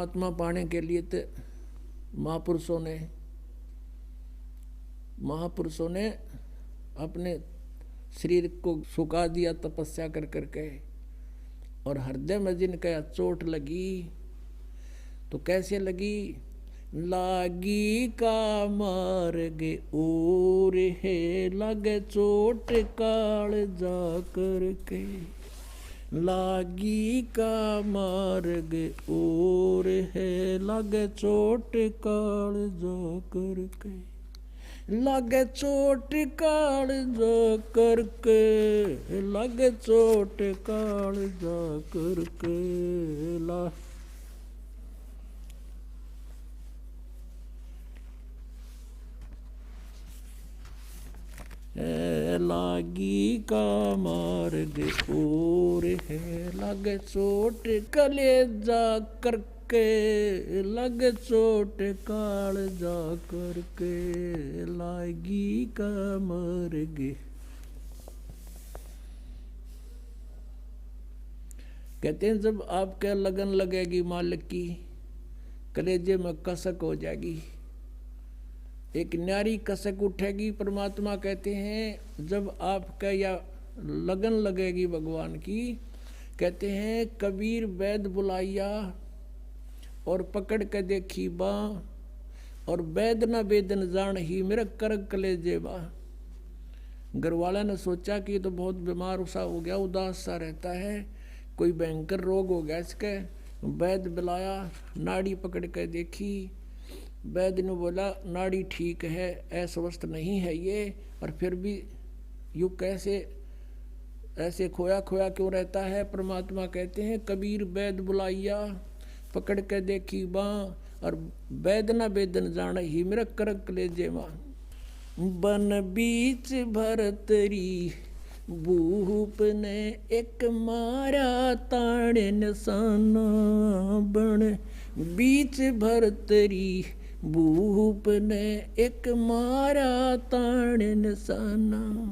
परमात्मा पाने के लिए तो महापुरुषों ने अपने शरीर को सुखा दिया तपस्या कर करके, और हृदय में जिनका चोट लगी तो कैसे लगी? लागी का मार्ग और है लगे चोट काल जा करके, लागी का मार्ग और है लगे चोट काल जा करके, लगे चोट काल जा करके, लगे चोट काल जा करके लागी का मार्ग और है लगे चोट कलेजा करके, लगे चोट काल जा करके, लागी का मार्ग। कहते हैं जब आपके लगन लगेगी मालिक की, कलेजे में कसक हो जाएगी, एक न्यारी कसक उठेगी। परमात्मा कहते हैं जब आपका या लगन लगेगी भगवान की, कहते हैं कबीर वैद बुलाइया और पकड़ के देखी बा, और वैद न वेदन जान ही मेरा कर कलेजे बा। घरवाला ने सोचा कि तो बहुत बीमार सा हो गया, उदास सा रहता है, कोई भयंकर रोग हो गया इसके। वैद बुलाया, नाड़ी पकड़ के देखी, वैद्य ने बोला नाड़ी ठीक है, अस्वस्थ नहीं है ये, और फिर भी यूँ कैसे ऐसे खोया खोया क्यों रहता है? परमात्मा कहते हैं कबीर वैद्य बुलाइया पकड़ के देखी बाँ, और वैद्य न वेदन जान ही मेरा करक ले जेवा। बन बीच भरतरी भूप ने एक मारा ताड़े निशाना, बन बीच भरतरी भूप ने एक मारा ताड़ निशाना।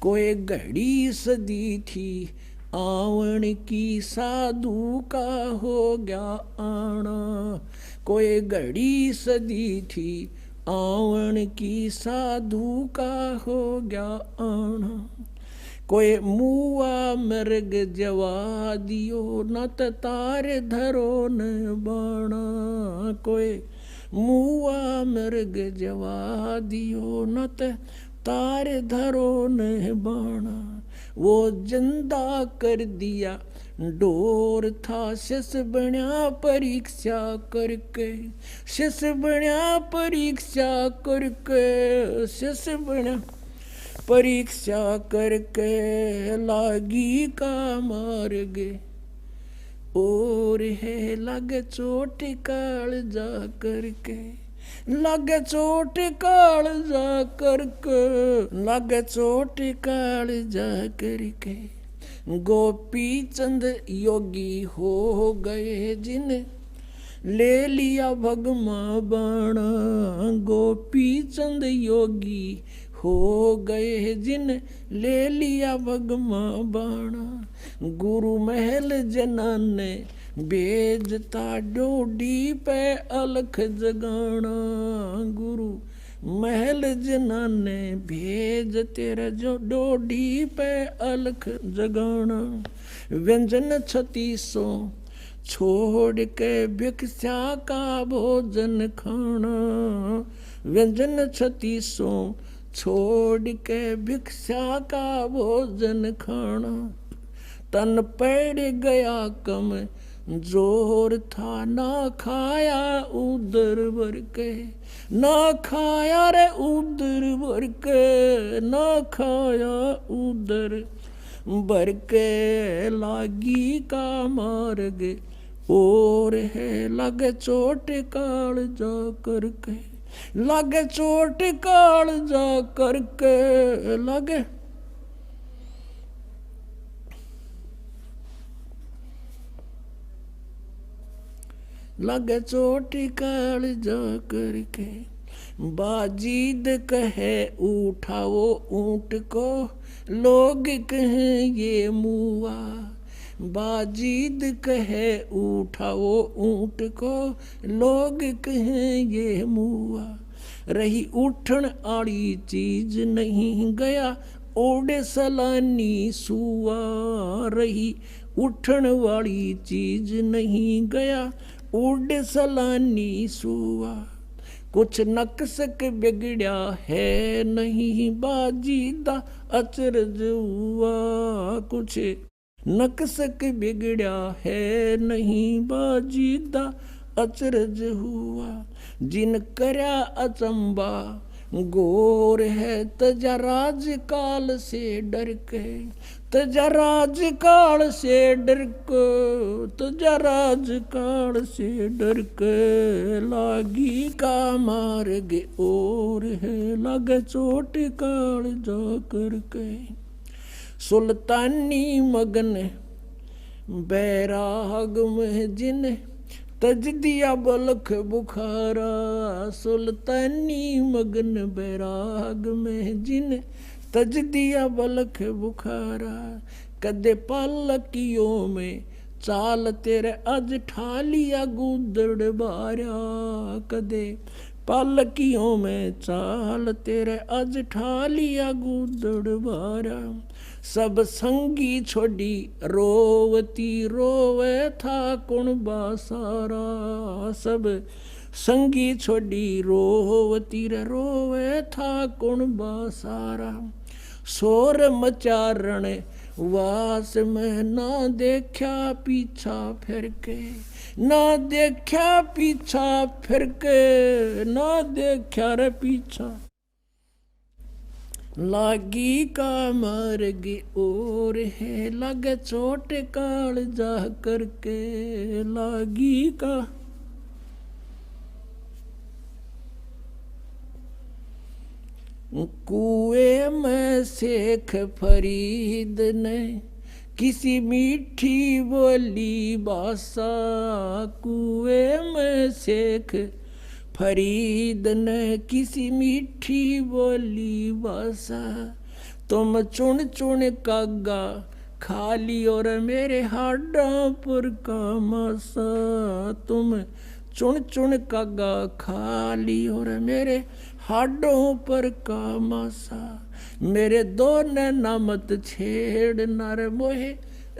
कोई घड़ी सदी थी आवन की, साधु का हो गया आना। कोई घड़ी सदी थी आवन की, साधु का हो गया आना। कोई मुआ मृग जवा दियो, न तार धरो न बाणा। कोई मुआ मृग जवा दियो, न तार धरो न बाणा। वो जिंदा कर दिया डोर था, शिष बण्या परीक्षा करके, शिष बण्या परीक्षा करके, शिष बण्या परीक्षा करके, लागी का मार्ग और है लगे चोट काल जा करके, लगे चोट काल जा करके, लगे चोट काल जा करके। गोपी चंद योगी हो गए जिन ले लिया भगमा बाणा। गोपी चंद योगी हो गए जिन ले लिया भगमा बाणा। गुरु महल जना ने भेजता डोडी पे अलख जगाना। गुरु महल जना ने भेज तेरा जो डोडी पे अलख जगाना। व्यंजन 3600 छोड़ के भिक्षा का भोजन खाना। व्यंजन 3600 छोड़ के भिक्षा का भोजन खाना। तन पड़ गया कम जोर था, ना खाया उदर भर के, ना खाया रे उदर भर के, ना खाया उदर भर के। लागी का मार्ग और है लगे चोट काल जा करके, लगे चोट काल जा करके, लगे लगे चोट काल जा करके। बाजीद कहे उठाओ ऊंट को, लोग कहें ये मुआ। बाजीद कहे उठाओ ऊंट को, लोग कहें ये मुआ। रही उठन आड़ी चीज नहीं गया, ओडे सलानी सुआ। रही उठन वाली चीज नहीं गया, ओडे सलानी सुआ। कुछ नक्सक बिगड़या है नहीं, बाजीदा अचरज हुआ। कुछ नक्सक बिगड़या है नहीं, बाजीदा अचरज हुआ। जिन करया अचंबा गोर है, तजा राज काल से डर के। तजा राज काल से डर के, तजा राज काल से डर के। लागी का मार्ग और है, लगे चोट काल जा करके। सुल्तानी मगन बैराग में जिन, तज दिया बलख बुखारा। सुल्तानी मगन बैराग में जिन, तज दिया बलख बुखारा। कदे पालकियों में चाल तेरे अज ठालिया गुदड़ बारा। कदे पालकियों में चाल तेरे अज ठालिया गुदड़ बारा। सब संगी छोड़ी रोवती रोवे था कुण बासारा। सब संगी छोड़ी रोवती रोवे था कुण बासारा। शोर मचारण वास में, ना देखा पीछा फिर के। ना देखा पीछा फिर के, ना देखा रे पीछा। लागी का मार्ग और है, लगे चोट काल जा करके। लागी का कुएं में शेख फरीद ने किसी मीठी बोली बासा। कुएं में शेख फरीद ने किसी मीठी बोली बासा। तुम चुन चुन कागा खाली और मेरे हाडों पर का मासा। तुम चुन चुन कागा खाली और मेरे हाडों पर का मासा। मेरे दो नैना मत छेड़ नर मोहे,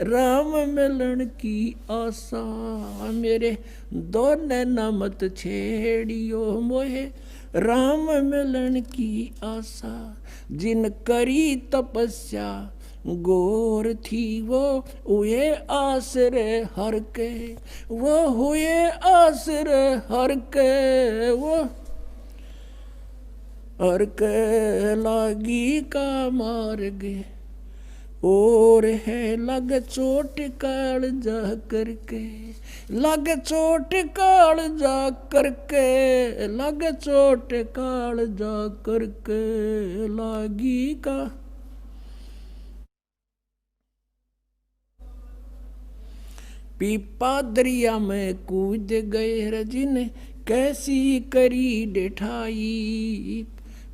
राम मिलन की आशा। मेरे दो नैना मत छेड़ियो मोहे, राम मिलन की आशा। जिन करी तपस्या गोर थी, वो हुए आसरे हर के। वो हुए आसरे हर के, वो हर के। लागी का मार्ग और है, लग चोट काल जा करके। लग चोट काल जा करके, लग चोट काल जा करके। लागी का पीपा दरिया में कूद गए रजिन, कैसी करी डिठाई।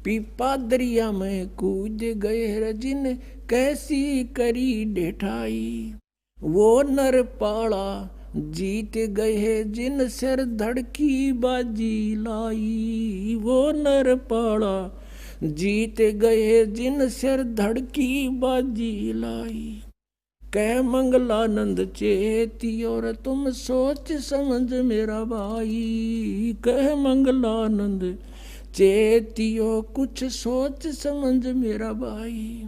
पीपा दरिया में कूद गए रजिन, कैसी करी डिठाई। वो नर पाड़ा जीत गए जिन सिर धड़की बाजी लाई। वो नर पाड़ा जीत गए जिन सिर धड़की बाजी लाई। कह मंगलानंद चेती और तुम सोच समझ मेरा भाई। कह मंगलानंद चेतियो कुछ सोच समझ मेरा भाई।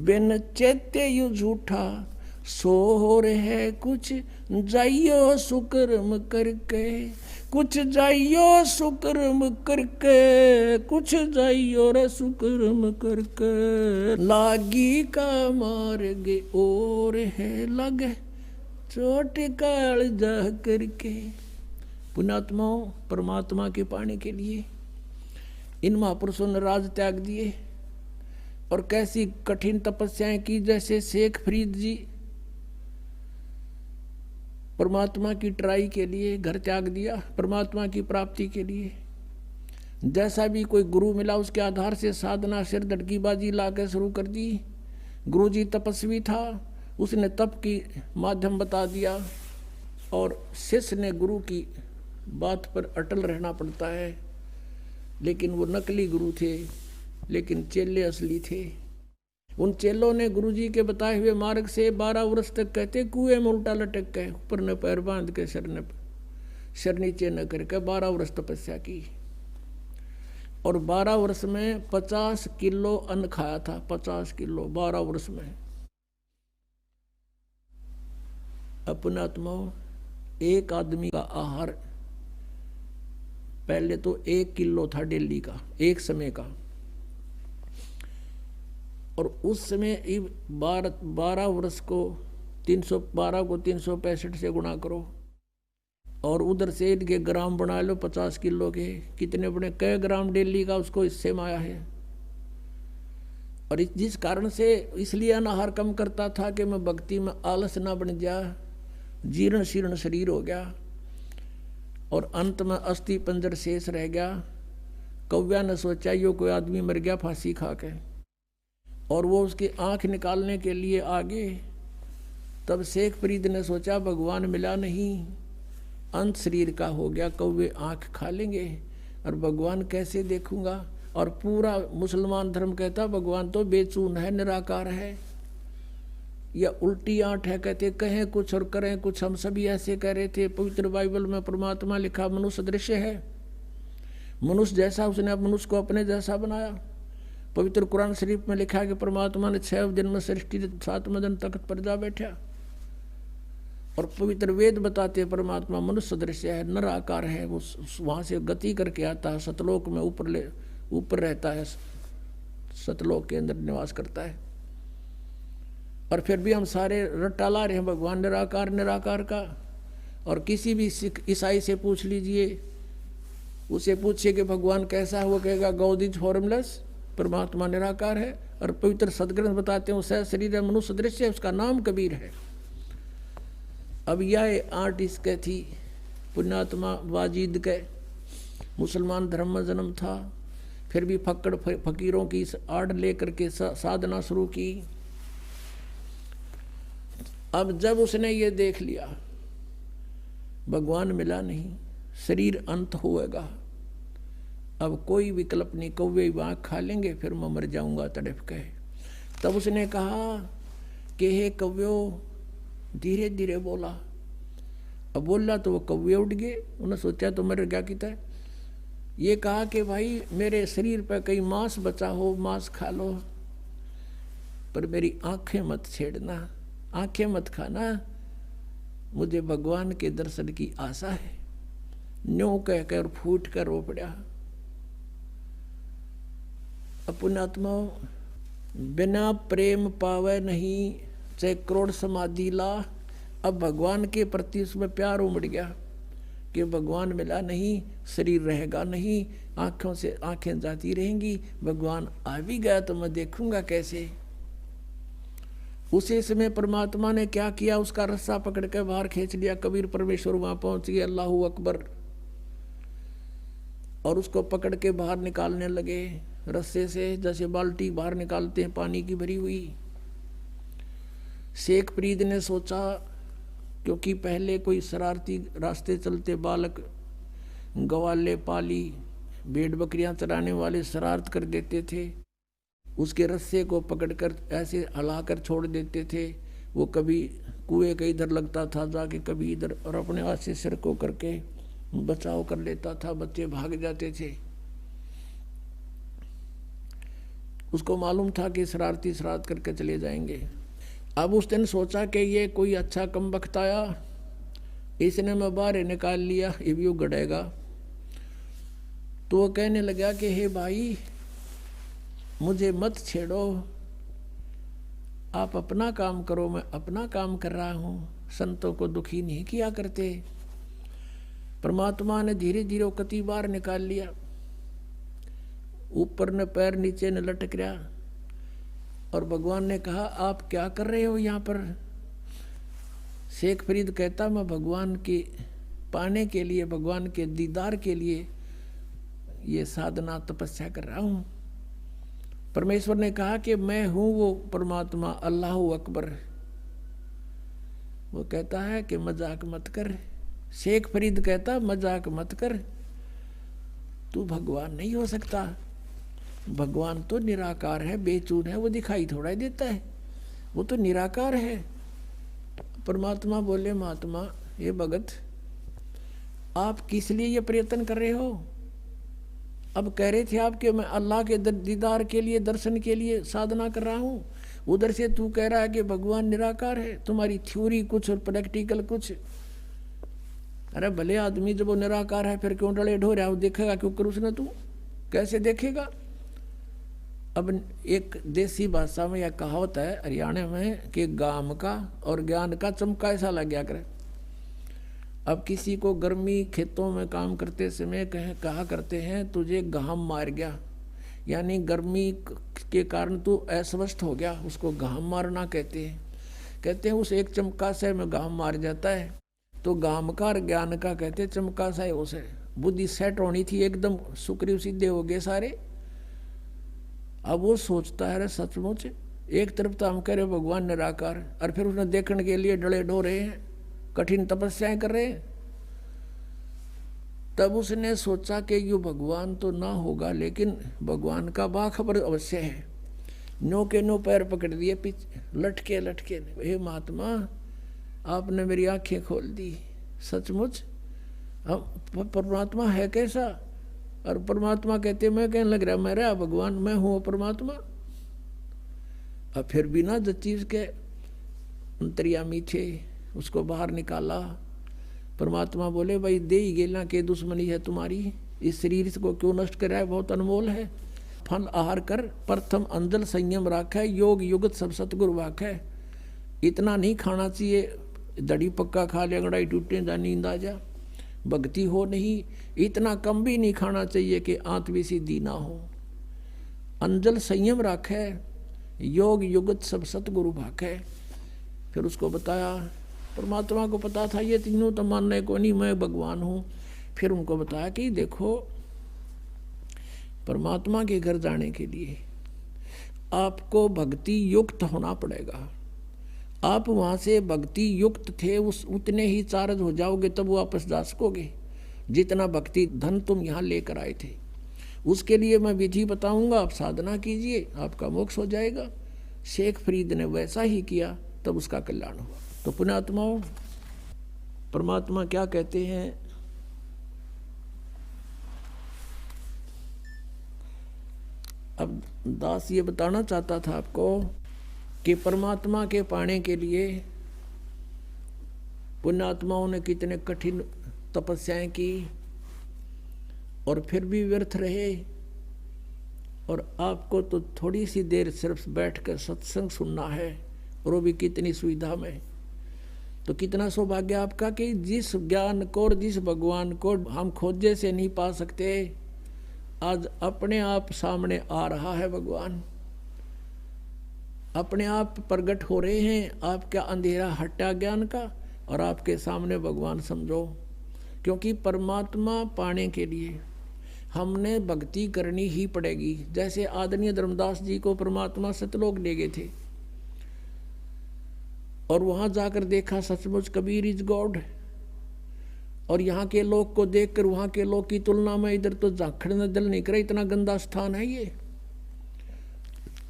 बिन चेते यू झूठा सोर है, कुछ जाइयो सुकर्म करके। कुछ जाइयो सुकर्म करके, कुछ जाइयो रे सुकर्म करके। लागी का मार्ग और है, लगे चोट काल जा करके। पुण्यात्माओं, परमात्मा के पाने के लिए इन महापुरुषों ने राज त्याग दिए और कैसी कठिन तपस्याएं की। जैसे शेख फरीद जी परमात्मा की ट्राई के लिए घर त्याग दिया, परमात्मा की प्राप्ति के लिए। जैसा भी कोई गुरु मिला उसके आधार से साधना सिर धड़कीबाजी ला के शुरू कर दी। गुरु जी तपस्वी था, उसने तप की माध्यम बता दिया और शिष्य ने गुरु की बात पर अटल रहना पड़ता है। लेकिन वो नकली गुरु थे, लेकिन चेले असली थे। उन चेलों ने गुरुजी के बताए हुए मार्ग से 12 वर्ष तक कहते कुएं में उल्टा लटक के ऊपर न पैर बांध के शर नीचे न करके 12 वर्ष तपस्या की। और 12 वर्ष में 50 किलो अन्न खाया था, 50 किलो 12 वर्ष में। अपना आत्मा एक आदमी का आहार पहले तो 1 किलो था डेली का, एक समय का। और उस समय 12 वर्ष को 312 को 365 से गुणा करो और उधर से इनके ग्राम बना लो 50 किलो के, कितने बने कई ग्राम डेली का उसको इससे माया है। और जिस कारण से इसलिए अनाहार कम करता था कि मैं भक्ति में आलस ना बन जा, जीर्ण शीर्ण शरीर हो गया और अंत में अस्थि पंजर शेष रह गया। कौव्या ने सोचा यो कोई आदमी मर गया फांसी खा के, और वो उसकी आंख निकालने के लिए आगे। तब शेख फरीद ने सोचा भगवान मिला नहीं, अंत शरीर का हो गया, कौवे आंख खा लेंगे और भगवान कैसे देखूंगा। और पूरा मुसलमान धर्म कहता भगवान तो बेचून है, निराकार है, या उल्टी आंट है। कहते कहें कुछ और करें कुछ, हम सभी ऐसे कह रहे थे। पवित्र बाइबल में परमात्मा लिखा मनुष्य दृश्य है, मनुष्य जैसा उसने मनुष्य को अपने जैसा बनाया। पवित्र कुरान शरीफ में लिखा कि परमात्मा ने 6 दिन में सृष्टि 7वें दिन तख्त पर जा बैठा। और पवित्र वेद बताते परमात्मा मनुष्य दृश्य है, निराकार है, वो वहाँ से गति करके आता है, सतलोक में ऊपर रहता है, सतलोक के अंदर निवास करता है। और फिर भी हम सारे रट्टा ला रहे हैं भगवान निराकार निराकार का। और किसी भी सिख ईसाई से पूछ लीजिए, उसे पूछिए कि भगवान कैसा है, वो कहेगा गॉड इज फॉर्मलेस, परमात्मा निराकार है। और पवित्र सदग्रंथ बताते हैं उसका शरीर है, मनुष्य दृश्य है, उसका नाम कबीर है। अब यह आर्ट इसके थी पुण्यात्मा वाजिद के, मुसलमान धर्म में जन्म था, फिर भी फकीरों की आड़ लेकर के साधना शुरू की। अब जब उसने ये देख लिया भगवान मिला नहीं, शरीर अंत होएगा, अब कोई विकल्प नहीं, कौवे वहाँ खा लेंगे, फिर मैं मर जाऊंगा तड़प के। तब उसने कहा कि हे कौव्यो, धीरे धीरे बोला। अब बोला तो वो कौवे उड़ गए, उन्होंने सोचा तो मर गया कितना। ये कहा कि भाई मेरे शरीर पर कहीं मांस बचा हो, मांस खा लो, पर मेरी आंखें मत छेड़ना, आंखें मत खाना, मुझे भगवान के दर्शन की आशा है। न्यों कहकर फूट कर रो पड़ा। पुण्यात्मा बिना प्रेम पावे नहीं, चाहे करोड़ समाधि ला। अब भगवान के प्रति उसमें प्यार उमड़ गया कि भगवान मिला नहीं, शरीर रहेगा नहीं, आंखों से आंखें जाती रहेंगी, भगवान आ भी गया तो मैं देखूंगा कैसे। उसी समय परमात्मा ने क्या किया, उसका रस्सा पकड़ के बाहर खींच लिया। कबीर परमेश्वर वहां पहुंच गए, अल्लाहू अकबर, और उसको पकड़ के बाहर निकालने लगे रस्से से, जैसे बाल्टी बाहर निकालते हैं पानी की भरी हुई। शेख फरीद ने सोचा, क्योंकि पहले कोई शरारती रास्ते चलते बालक, गवाले पाली, भेड़ बकरियां चराने वाले शरारत कर देते थे, उसके रस्से को पकड़कर ऐसे हिलाकर छोड़ देते थे। वो कभी कुएं के इधर लगता था जाके, कभी इधर, और अपने हाथ से सिर को करके बचाव कर लेता था, बच्चे भाग जाते थे। उसको मालूम था कि शरारती शरारत करके चले जाएंगे। अब उसने सोचा कि ये कोई अच्छा कम वक्त आया, इसने मैं बाहर निकाल लिया, ये भी गड़ेगा। तो वो कहने लगा कि हे भाई मुझे मत छेड़ो, आप अपना काम करो, मैं अपना काम कर रहा हूँ, संतों को दुखी नहीं किया करते। परमात्मा ने धीरे धीरे कति बार निकाल लिया, ऊपर न पैर नीचे न लटक रहा। और भगवान ने कहा आप क्या कर रहे हो यहाँ पर। शेख फरीद कहता मैं भगवान के पाने के लिए, भगवान के दीदार के लिए ये साधना तपस्या कर रहा हूँ। परमेश्वर ने कहा कि मैं हूँ वो परमात्मा, अल्लाहू अकबर, वो कहता है कि मजाक मत कर। शेख फरीद कहता मजाक मत कर, तू भगवान नहीं हो सकता। भगवान तो निराकार है, बेचून है, वो दिखाई थोड़ा ही देता है, वो तो निराकार है। परमात्मा बोले महात्मा ये भगत आप किस लिए ये प्रयत्न कर रहे हो? अब कह रहे थे आप कि मैं अल्लाह के दीदार के लिए, दर्शन के लिए साधना कर रहा हूँ, उधर से तू कह रहा है कि भगवान निराकार है। तुम्हारी थ्योरी कुछ और प्रैक्टिकल कुछ। अरे भले आदमी जब वो निराकार है फिर क्यों डले ढो रहा है? वो देखेगा क्यों कर उसने? तू कैसे देखेगा? अब एक देसी भाषा में यह कहावत है हरियाणा में कि गाम का और ज्ञान का चमका ऐसा लग गया करे। अब किसी को गर्मी खेतों में काम करते समय कहा करते हैं तुझे घाम मार गया, यानी गर्मी के कारण तू अस्वस्थ हो गया, उसको घाम मारना कहते हैं। कहते हैं उस एक चमका से में घाम मार जाता है। तो घाम का और ज्ञान का कहते हैं चमका सा है उसे। बुद्धि सेट होनी थी, एकदम सुक्रिय सीधे हो गए सारे। अब वो सोचता है सचमुच एक तरफ तो हम कह रहे भगवान निराकार, और फिर उसने देखने के लिए डले डो रहे हैं, कठिन तपस्याएं कर रहे हैं। तब उसने सोचा कि यो भगवान तो ना होगा, लेकिन भगवान का बाखबर अवश्य है। नो के नो पैर पकड़ दिए पीछे, लटके लटके, हे महात्मा आपने मेरी आंखें खोल दी, सचमुच हम परमात्मा है कैसा? और परमात्मा कहते मैं कहने लग रहा मेरा भगवान, मैं हूँ परमात्मा। अब फिर बिना जिस चीज के अंतर्यामी थे उसको बाहर निकाला। परमात्मा बोले भाई दे ही गेला के दुश्मनी है तुम्हारी, इस शरीर को क्यों नष्ट कराए, बहुत अनमोल है। फल आहार कर प्रथम अंजल संयम राख है, योग युगत सब सतगुरु वाक है। इतना नहीं खाना चाहिए दड़ी पक्का खा ले अंगड़ाई टूटे जा नींद आ जा, भक्ति हो नहीं। इतना कम भी नहीं खाना चाहिए कि आंत भी सीधी ना हो। अंजल संयम राख है, योग युगत सब सतगुरु भाक है। फिर उसको बताया, परमात्मा को पता था ये तीनों तो मानने को नहीं, मैं भगवान हूँ। फिर उनको बताया कि देखो परमात्मा के घर जाने के लिए आपको भक्ति युक्त होना पड़ेगा। आप वहाँ से भक्ति युक्त थे उस उतने ही चार्ज हो जाओगे तब वापस जा सकोगे, जितना भक्ति धन तुम यहाँ लेकर आए थे। उसके लिए मैं विधि बताऊंगा, आप साधना कीजिए, आपका मोक्ष हो जाएगा। शेख फरीद ने वैसा ही किया, तब उसका कल्याण हुआ। तो पुण्यात्माओं, परमात्मा क्या कहते हैं? अब दास ये बताना चाहता था आपको कि परमात्मा के पाने के लिए पुण्यात्माओं ने कितने कठिन तपस्याएं की और फिर भी व्यर्थ रहे। और आपको तो थोड़ी सी देर सिर्फ बैठकर सत्संग सुनना है, और वो भी कितनी सुविधा में। तो कितना सौभाग्य आपका कि जिस ज्ञान को और जिस भगवान को हम खोजे से नहीं पा सकते, आज अपने आप सामने आ रहा है भगवान, अपने आप प्रकट हो रहे हैं। आपका अंधेरा हटा ज्ञान का और आपके सामने भगवान समझो। क्योंकि परमात्मा पाने के लिए हमने भक्ति करनी ही पड़ेगी। जैसे आदरणीय धर्मदास जी को परमात्मा सतलोक ले गए थे और वहां जाकर देखा सचमुच कबीर इज गॉड, और यहाँ के लोग को देखकर वहां के लोग की तुलना में इधर तो झांखड़ न जल नहीं करे, इतना गंदा स्थान है ये।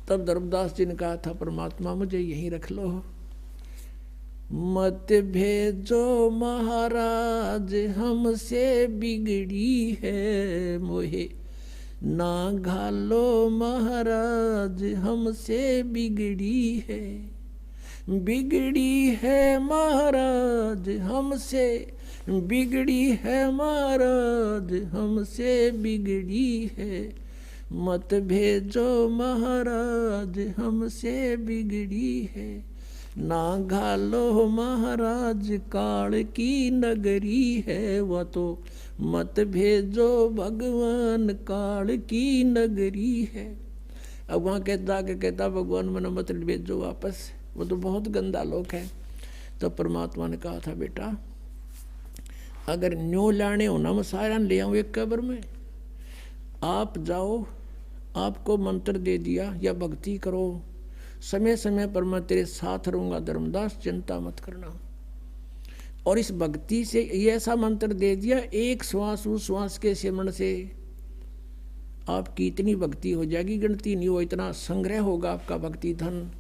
तब धर्मदास जी ने कहा था परमात्मा मुझे यहीं रख लो, मत भेजो महाराज हमसे बिगड़ी है मोहे, ना घालो महाराज हमसे बिगड़ी है, बिगड़ी है महाराज हमसे, बिगड़ी है महाराज हमसे बिगड़ी है, मत भेजो महाराज हमसे बिगड़ी है, ना घालो महाराज काल की नगरी है, वह तो मत भेजो भगवान काल की नगरी है। अब वहाँ कहता भगवान मैंने मत भेजो वापस, वो तो बहुत गंदा लोग है। तो परमात्मा ने कहा था बेटा अगर न्यू लाने हो ना मैं सारा ले आऊँ एक कब्र में, आप जाओ, आपको मंत्र दे दिया या भक्ति करो, समय समय पर मैं तेरे साथ रहूँगा धर्मदास, चिंता मत करना। और इस भक्ति से ये ऐसा मंत्र दे दिया, एक श्वास उस श्वास के सिमरण से आपकी इतनी भक्ति हो जाएगी, गिनती नहीं हो, इतना संग्रह होगा आपका भक्ति धन,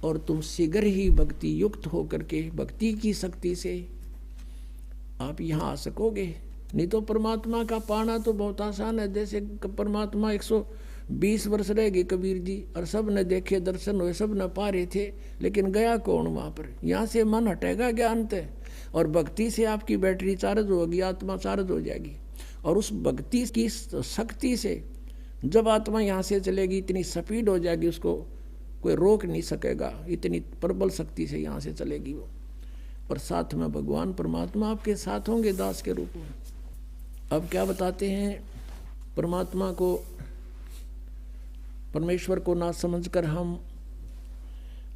और तुम शीघ्र ही भक्ति युक्त होकर के भक्ति की शक्ति से आप यहाँ आ सकोगे। नहीं तो परमात्मा का पाना तो बहुत आसान है। जैसे परमात्मा 120 वर्ष रह गए कबीर जी, और सब ने देखे, दर्शन हुए, सब न पा रहे थे, लेकिन गया कौन वहाँ पर? यहाँ से मन हटेगा ज्ञान तय, और भक्ति से आपकी बैटरी चार्ज होगी, आत्मा चार्ज हो जाएगी, और उस भक्ति की शक्ति से जब आत्मा यहाँ से चलेगी इतनी स्पीड हो जाएगी, उसको कोई रोक नहीं सकेगा, इतनी प्रबल शक्ति से यहाँ से चलेगी वो। और साथ में भगवान परमात्मा आपके साथ होंगे दास के रूप में। अब क्या बताते हैं, परमात्मा को, परमेश्वर को ना समझकर हम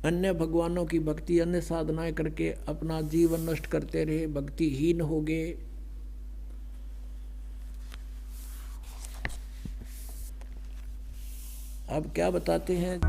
अन्य भगवानों की भक्ति, अन्य साधनाएं करके अपना जीवन नष्ट करते रहे, भक्तिहीन हो गए। अब क्या बताते हैं,